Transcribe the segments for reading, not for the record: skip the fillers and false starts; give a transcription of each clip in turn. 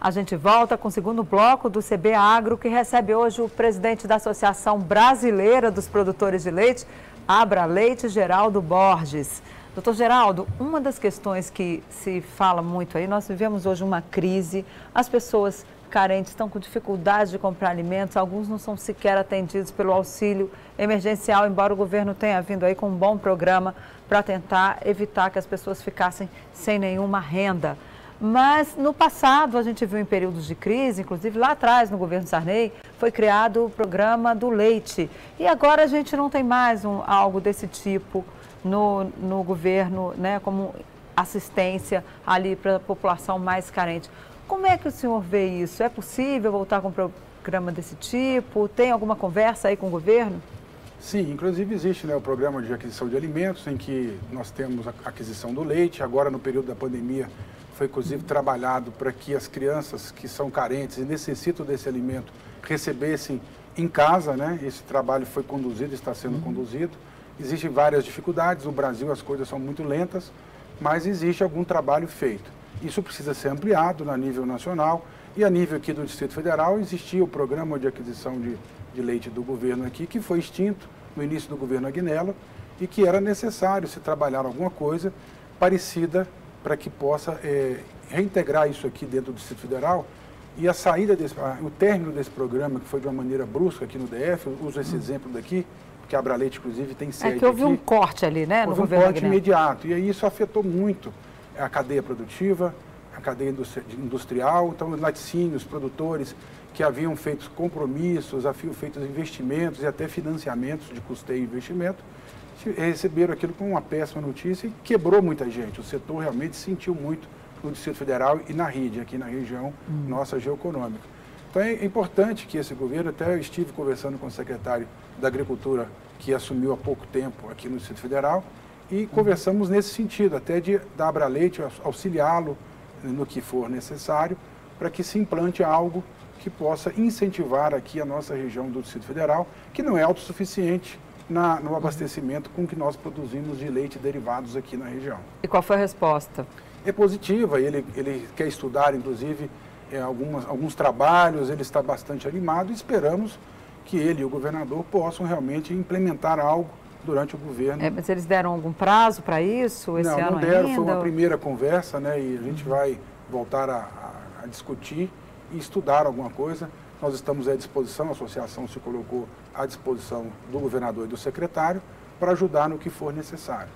A gente volta com o segundo bloco do CB Agro, que recebe hoje o presidente da Associação Brasileira dos Produtores de Leite, Abraleite, Geraldo Borges. Doutor Geraldo, uma das questões que se fala muito aí, nós vivemos hoje uma crise, as pessoas carentes estão com dificuldade de comprar alimentos, alguns não são sequer atendidos pelo auxílio emergencial, embora o governo tenha vindo aí com um bom programa para tentar evitar que as pessoas ficassem sem nenhuma renda. Mas no passado a gente viu em períodos de crise, inclusive lá atrás no governo Sarney, foi criado o programa do leite. E agora a gente não tem mais algo desse tipo no governo, né, como assistência ali para a população mais carente. Como é que o senhor vê isso? É possível voltar com um programa desse tipo? Tem alguma conversa aí com o governo? Sim, inclusive existe, né, o programa de aquisição de alimentos, em que nós temos a aquisição do leite. Agora, no período da pandemia, foi inclusive trabalhado para que as crianças que são carentes e necessitam desse alimento recebessem em casa, né? Esse trabalho foi conduzido, está sendo conduzido. Existem várias dificuldades, no Brasil as coisas são muito lentas, mas existe algum trabalho feito. Isso precisa ser ampliado a nível nacional e a nível aqui do Distrito Federal existia o programa de aquisição de leite do governo aqui, que foi extinto no início do governo Agnello e que era necessário se trabalhar alguma coisa parecida para que possa reintegrar isso aqui dentro do Distrito Federal. E a saída o término desse programa, que foi de uma maneira brusca aqui no DF, eu uso esse exemplo daqui, porque a Abraleite, inclusive, tem sede aqui. É que houve um corte ali, né, no governo. Houve um corte imediato, e aí isso afetou muito a cadeia produtiva, a cadeia industrial. Então, os laticínios, produtores que haviam feito compromissos, haviam feito investimentos e até financiamentos de custeio e investimento, receberam aquilo como uma péssima notícia e quebrou muita gente. O setor realmente sentiu muito no Distrito Federal e na RID, aqui na região nossa geoeconômica. Então é importante que esse governo, até eu estive conversando com o secretário da Agricultura, que assumiu há pouco tempo aqui no Distrito Federal, e conversamos nesse sentido, até da Abraleite auxiliá-lo no que for necessário, para que se implante algo que possa incentivar aqui a nossa região do Distrito Federal, que não é autossuficiente no abastecimento com que nós produzimos de leite e derivados aqui na região. E qual foi a resposta? É positiva, ele quer estudar, inclusive, alguns trabalhos, ele está bastante animado e esperamos que ele e o governador possam realmente implementar algo durante o governo. Mas eles deram algum prazo para isso esse ano? Não deram, ainda? Foi uma primeira conversa, né, e a gente vai voltar a discutir e estudar alguma coisa. Nós estamos à disposição, a associação se colocou à disposição do governador e do secretário para ajudar no que for necessário.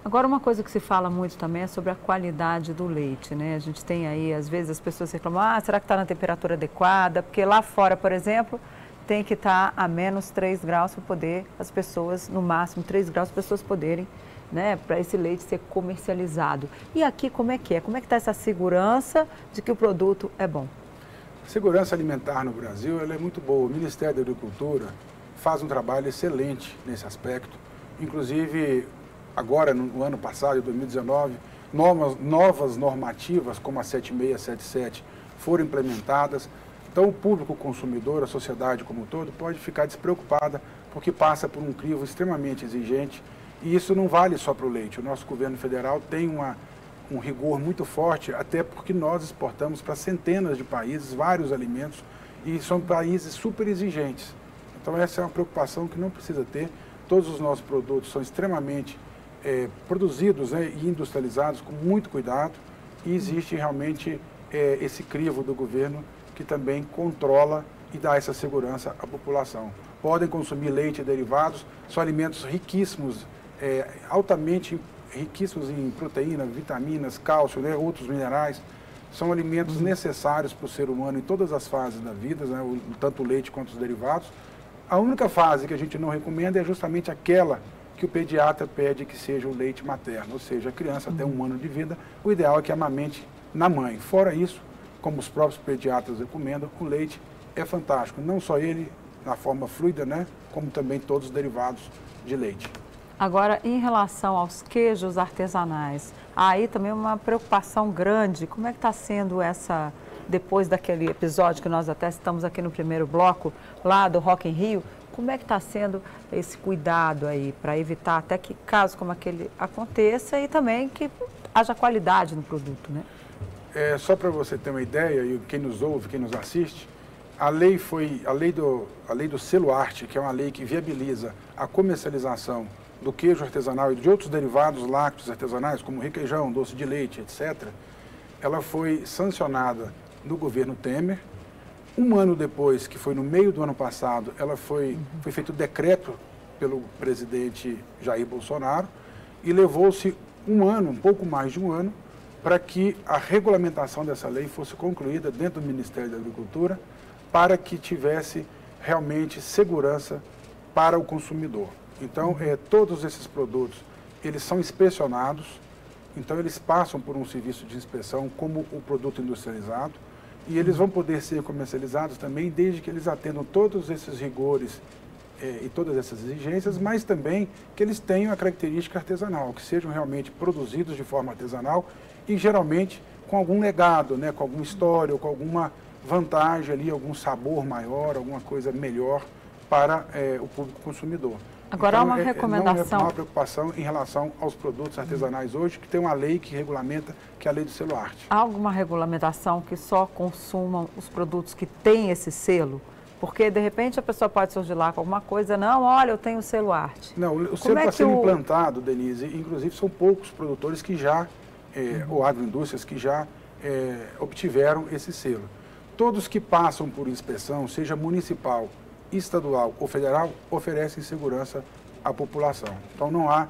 Agora, uma coisa que se fala muito também é sobre a qualidade do leite, né? A gente tem aí, às vezes, as pessoas reclamam, será que está na temperatura adequada? Porque lá fora, por exemplo, tem que estar a menos 3 graus para poder as pessoas, no máximo 3 graus, para as pessoas poderem, né, para esse leite ser comercializado. E aqui, como é que é? Como é que está essa segurança de que o produto é bom? A segurança alimentar no Brasil ela é muito boa. O Ministério da Agricultura faz um trabalho excelente nesse aspecto. Inclusive, agora, no ano passado, em 2019, novas normativas, como a 7677, foram implementadas. Então, o público consumidor, a sociedade como um todo, pode ficar despreocupada, porque passa por um crivo extremamente exigente. E isso não vale só para o leite. O nosso governo federal tem um rigor muito forte, até porque nós exportamos para centenas de países, vários alimentos, e são países super exigentes. Então, essa é uma preocupação que não precisa ter. Todos os nossos produtos são extremamente produzidos, né, e industrializados com muito cuidado, e existe realmente esse crivo do governo que também controla e dá essa segurança à população. Podem consumir leite e derivados, são alimentos riquíssimos, altamente riquíssimos em proteína, vitaminas, cálcio, né, outros minerais. São alimentos necessários para o ser humano em todas as fases da vida, né, tanto o leite quanto os derivados. A única fase que a gente não recomenda é justamente aquela que o pediatra pede que seja o leite materno, ou seja, a criança até 1 ano de vida, o ideal é que amamente na mãe. Fora isso, como os próprios pediatras recomendam, o leite é fantástico, não só ele na forma fluida, né, como também todos os derivados de leite. Agora, em relação aos queijos artesanais, aí também uma preocupação grande. Como é que está sendo essa, depois daquele episódio que nós até estamos aqui no primeiro bloco, lá do Rock in Rio, como é que está sendo esse cuidado aí para evitar até que casos como aquele aconteça e também que haja qualidade no produto, né? Só para você ter uma ideia, e quem nos ouve, quem nos assiste, a lei do selo arte, que é uma lei que viabiliza a comercialização do queijo artesanal e de outros derivados lácteos artesanais, como requeijão, doce de leite, etc., ela foi sancionada no governo Temer. Um ano depois, que foi no meio do ano passado, foi feito decreto pelo presidente Jair Bolsonaro e levou-se um pouco mais de um ano, para que a regulamentação dessa lei fosse concluída dentro do Ministério da Agricultura, para que tivesse realmente segurança para o consumidor. Então, todos esses produtos, eles são inspecionados, então eles passam por um serviço de inspeção como o produto industrializado, e eles vão poder ser comercializados também desde que eles atendam todos esses rigores e todas essas exigências, mas também que eles tenham a característica artesanal, que sejam realmente produzidos de forma artesanal e geralmente com algum legado, né, com alguma história ou com alguma vantagem ali, algum sabor maior, alguma coisa melhor para o público consumidor. Agora, então, há uma recomendação. Não há preocupação em relação aos produtos artesanais hoje, que tem uma lei que regulamenta, que é a lei do selo arte. Há alguma regulamentação que só consumam os produtos que têm esse selo? Porque, de repente, a pessoa pode surgir lá com alguma coisa, não, olha, eu tenho o selo arte. Não, o selo está sendo implantado, Denise, inclusive são poucos produtores que já, ou agroindústrias que já obtiveram esse selo. Todos que passam por inspeção, seja municipal, estadual ou federal, oferecem segurança à população. Então não há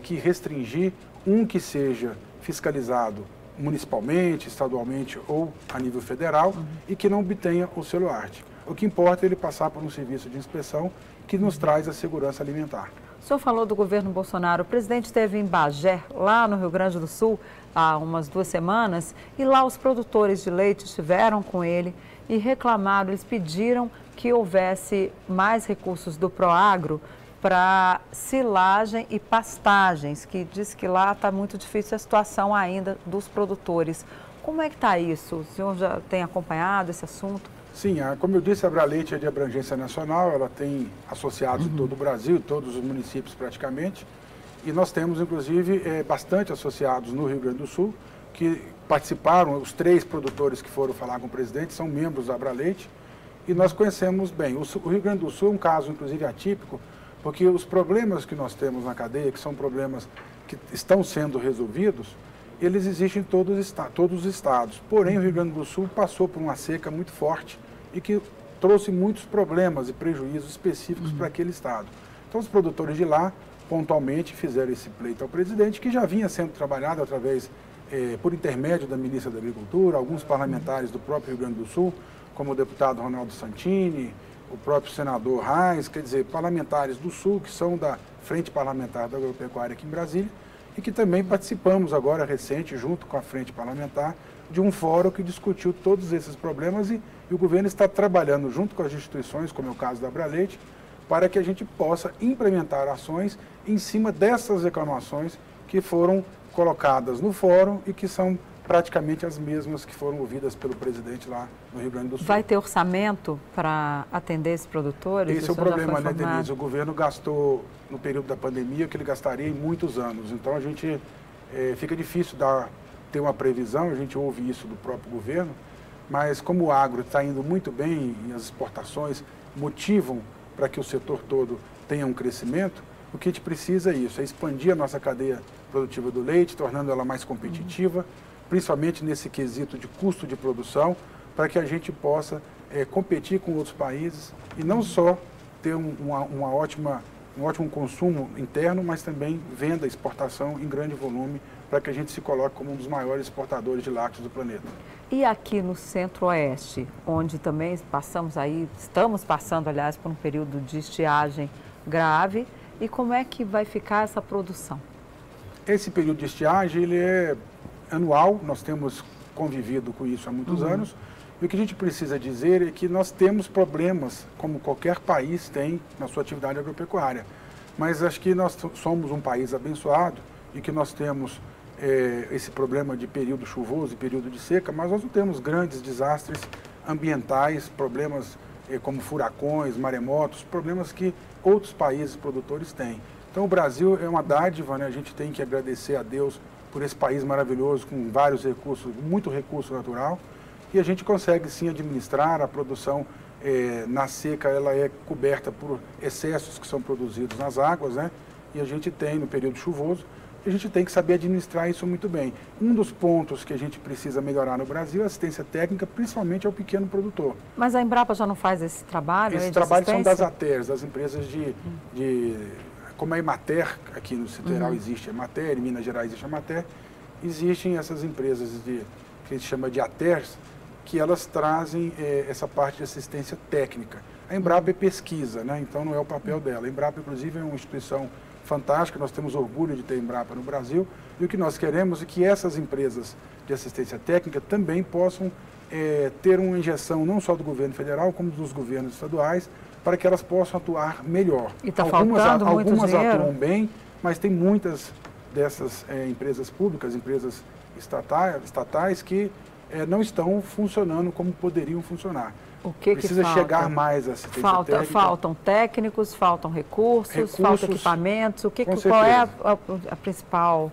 que restringir um que seja fiscalizado municipalmente, estadualmente ou a nível federal e que não obtenha o selo arte. O que importa é ele passar por um serviço de inspeção que nos traz a segurança alimentar. O senhor falou do governo Bolsonaro. O presidente esteve em Bagé, lá no Rio Grande do Sul, há umas 2 semanas, e lá os produtores de leite estiveram com ele e reclamaram, eles pediram que houvesse mais recursos do Proagro para silagem e pastagens, que diz que lá está muito difícil a situação ainda dos produtores. Como é que está isso? O senhor já tem acompanhado esse assunto? Sim, como eu disse, a Abraleite é de abrangência nacional, ela tem associados em todo o Brasil, todos os municípios praticamente, e nós temos, inclusive, bastante associados no Rio Grande do Sul, que participaram, os 3 produtores que foram falar com o presidente são membros da Abraleite, e nós conhecemos bem. O Rio Grande do Sul é um caso, inclusive, atípico, porque os problemas que nós temos na cadeia, que são problemas que estão sendo resolvidos, eles existem em todos os estados. Porém, o Rio Grande do Sul passou por uma seca muito forte e que trouxe muitos problemas e prejuízos específicos para aquele estado. Então, os produtores de lá, pontualmente, fizeram esse pleito ao presidente, que já vinha sendo trabalhado através, por intermédio da ministra da Agricultura, alguns parlamentares do próprio Rio Grande do Sul, como o deputado Ronaldo Santini, o próprio senador Reis, quer dizer, parlamentares do Sul, que são da Frente Parlamentar da Agropecuária aqui em Brasília, e que também participamos agora, recente, junto com a Frente Parlamentar, de um fórum que discutiu todos esses problemas e o governo está trabalhando junto com as instituições, como é o caso da Abraleite, para que a gente possa implementar ações em cima dessas reclamações que foram colocadas no fórum e que são praticamente as mesmas que foram ouvidas pelo presidente lá no Rio Grande do Sul. Vai ter orçamento para atender esses produtores? Esse é o problema, né, Denise? O governo gastou, no período da pandemia, o que ele gastaria em muitos anos. Então, a gente fica difícil ter uma previsão, a gente ouve isso do próprio governo, mas como o agro está indo muito bem e as exportações motivam para que o setor todo tenha um crescimento, o que a gente precisa é isso, é expandir a nossa cadeia produtiva do leite, tornando ela mais competitiva, principalmente nesse quesito de custo de produção, para que a gente possa competir com outros países e não só ter um ótimo consumo interno, mas também venda, exportação em grande volume, para que a gente se coloque como um dos maiores exportadores de lácteos do planeta. E aqui no Centro-Oeste, onde também estamos passando, aliás, por um período de estiagem grave, e como é que vai ficar essa produção? Esse período de estiagem, ele é anual, nós temos convivido com isso há muitos anos, e o que a gente precisa dizer é que nós temos problemas, como qualquer país tem na sua atividade agropecuária, mas acho que nós somos um país abençoado e que nós temos esse problema de período chuvoso e período de seca, mas nós não temos grandes desastres ambientais, problemas como furacões, maremotos, problemas que outros países produtores têm. Então o Brasil é uma dádiva, né? A gente tem que agradecer a Deus por esse país maravilhoso, com vários recursos, muito recurso natural, e a gente consegue sim administrar a produção. Na seca ela é coberta por excessos que são produzidos nas águas, né? E a gente tem no período chuvoso, a gente tem que saber administrar isso muito bem. Um dos pontos que a gente precisa melhorar no Brasil é a assistência técnica, principalmente ao pequeno produtor. Mas a Embrapa já não faz esse trabalho? Esses trabalhos são das ATERs, das empresas como a Emater, aqui no Citeral existe a Emater, em Minas Gerais existe a Emater, existem essas empresas que a gente chama de ATERs, que elas trazem essa parte de assistência técnica. A Embrapa é pesquisa, né? Então não é o papel dela. A Embrapa, inclusive, é uma instituição fantástica, nós temos orgulho de ter a Embrapa no Brasil, e o que nós queremos é que essas empresas de assistência técnica também possam ter uma injeção não só do governo federal, como dos governos estaduais, para que elas possam atuar melhor. E está faltando muito dinheiro? Algumas atuam bem, mas tem muitas dessas empresas públicas, empresas estatais que não estão funcionando como poderiam funcionar. O que precisa falta? Chegar mais a assistência técnica. Faltam técnicos, faltam recursos, faltam equipamentos. Qual é a principal?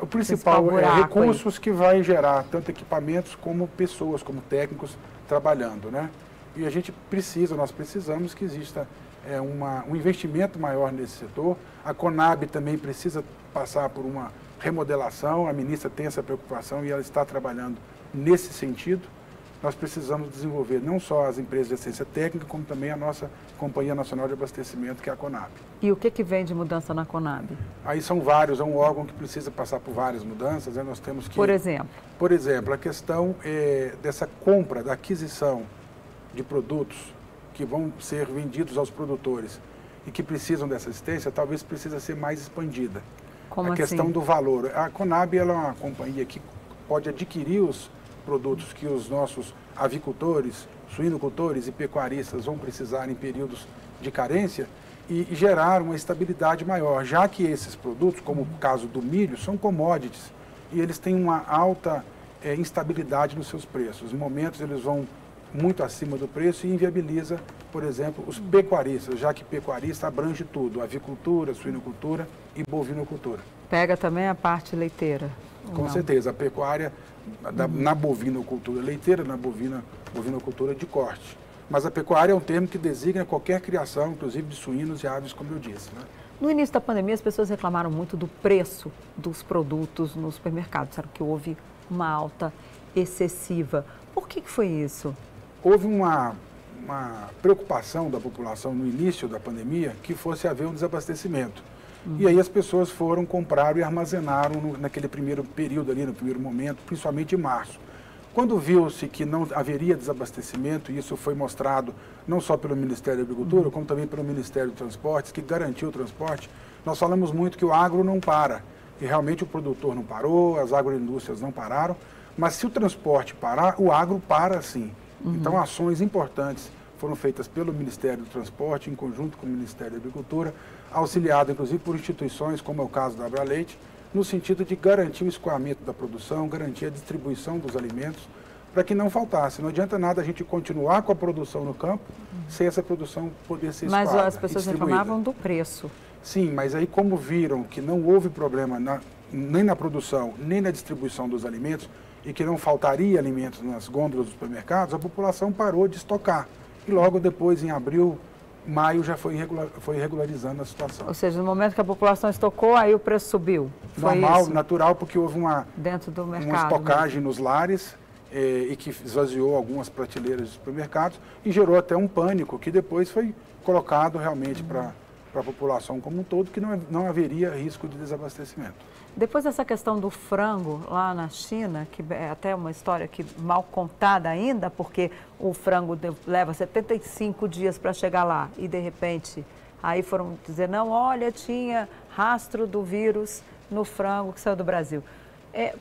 O principal é recursos que vai gerar tanto equipamentos como pessoas, como técnicos trabalhando, né? E nós precisamos que exista um investimento maior nesse setor. A Conab também precisa passar por uma remodelação, a ministra tem essa preocupação e ela está trabalhando nesse sentido. Nós precisamos desenvolver não só as empresas de assistência técnica, como também a nossa Companhia Nacional de Abastecimento, que é a Conab. E o que vem de mudança na Conab? Aí são vários, é um órgão que precisa passar por várias mudanças, né? Nós temos que... Por exemplo? Por exemplo, a questão dessa compra, da aquisição de produtos que vão ser vendidos aos produtores e que precisam dessa assistência, talvez precisa ser mais expandida. Como assim? A questão do valor. A Conab ela é uma companhia que pode adquirir os produtos que os nossos avicultores, suinocultores e pecuaristas vão precisar em períodos de carência e gerar uma estabilidade maior, já que esses produtos, como o caso do milho, são commodities e eles têm uma alta instabilidade nos seus preços. Em momentos eles vão muito acima do preço e inviabiliza, por exemplo, os pecuaristas, já que pecuarista abrange tudo, avicultura, suinocultura e bovinocultura. Pega também a parte leiteira? Com certeza, a pecuária na bovinocultura leiteira, na bovinocultura de corte. Mas a pecuária é um termo que designa qualquer criação, inclusive de suínos e aves, como eu disse, né? No início da pandemia, as pessoas reclamaram muito do preço dos produtos nos supermercados. Disseram que houve uma alta excessiva. Por que foi isso? Houve uma preocupação da população no início da pandemia que fosse haver um desabastecimento. E aí as pessoas foram, compraram e armazenaram naquele primeiro período ali, no primeiro momento, principalmente em março. Quando viu-se que não haveria desabastecimento, e isso foi mostrado não só pelo Ministério da Agricultura, como também pelo Ministério dos Transportes, que garantiu o transporte, nós falamos muito que o agro não para. E realmente o produtor não parou, as agroindústrias não pararam, mas se o transporte parar, o agro para sim. Então ações importantes foram feitas pelo Ministério do Transporte, em conjunto com o Ministério da Agricultura, auxiliado inclusive por instituições, como é o caso da Abraleite, no sentido de garantir o escoamento da produção, garantir a distribuição dos alimentos, para que não faltasse. Não adianta nada a gente continuar com a produção no campo, sem essa produção poder ser escoada. Mas as pessoas reclamavam do preço. Sim, mas aí como viram que não houve problema nem na produção, nem na distribuição dos alimentos, e que não faltaria alimentos nas gôndolas dos supermercados, a população parou de estocar. E logo depois, em abril, maio, já foi regularizando a situação. Ou seja, no momento que a população estocou, aí o preço subiu. Normal, natural, porque houve uma estocagem nos lares e que esvaziou algumas prateleiras de supermercados e gerou até um pânico que depois foi colocado realmente para a população como um todo, que não haveria risco de desabastecimento. Depois dessa questão do frango lá na China, que é até uma história que mal contada ainda, porque o frango leva 75 dias para chegar lá e de repente aí foram dizer, não, olha, tinha rastro do vírus no frango que saiu do Brasil.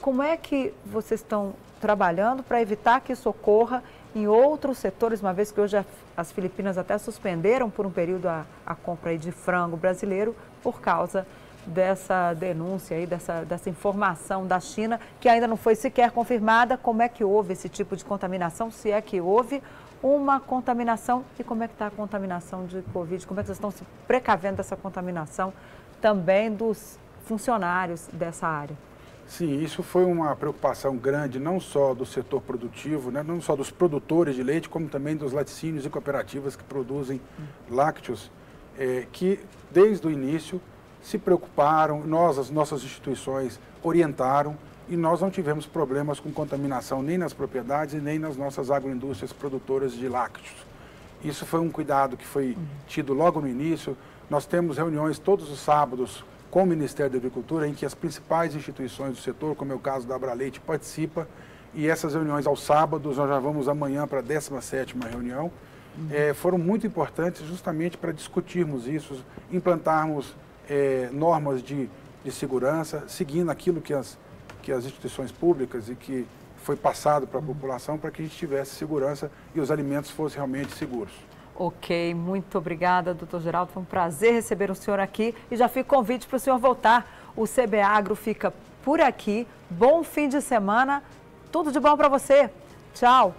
Como é que vocês estão trabalhando para evitar que isso ocorra em outros setores, uma vez que hoje as Filipinas até suspenderam por um período a compra aí de frango brasileiro por causa dessa denúncia aí, dessa informação da China, que ainda não foi sequer confirmada. Como é que houve esse tipo de contaminação, se é que houve uma contaminação e como é que está a contaminação de Covid, como é que vocês estão se precavendo dessa contaminação também dos funcionários dessa área? Sim, isso foi uma preocupação grande, não só do setor produtivo, né, não só dos produtores de leite, como também dos laticínios e cooperativas que produzem lácteos, que desde o início se preocuparam, as nossas instituições orientaram e nós não tivemos problemas com contaminação nem nas propriedades e nem nas nossas agroindústrias produtoras de lácteos. Isso foi um cuidado que foi tido logo no início. Nós temos reuniões todos os sábados com o Ministério da Agricultura, em que as principais instituições do setor, como é o caso da Abraleite, participa. E essas reuniões aos sábados, nós já vamos amanhã para a 17ª reunião, foram muito importantes justamente para discutirmos isso, implantarmos normas de segurança, seguindo aquilo que as instituições públicas e que foi passado para a população, para que a gente tivesse segurança e os alimentos fossem realmente seguros. Ok, muito obrigada, doutor Geraldo. Foi um prazer receber o senhor aqui e já fica o convite para o senhor voltar. O CB Agro fica por aqui. Bom fim de semana. Tudo de bom para você. Tchau.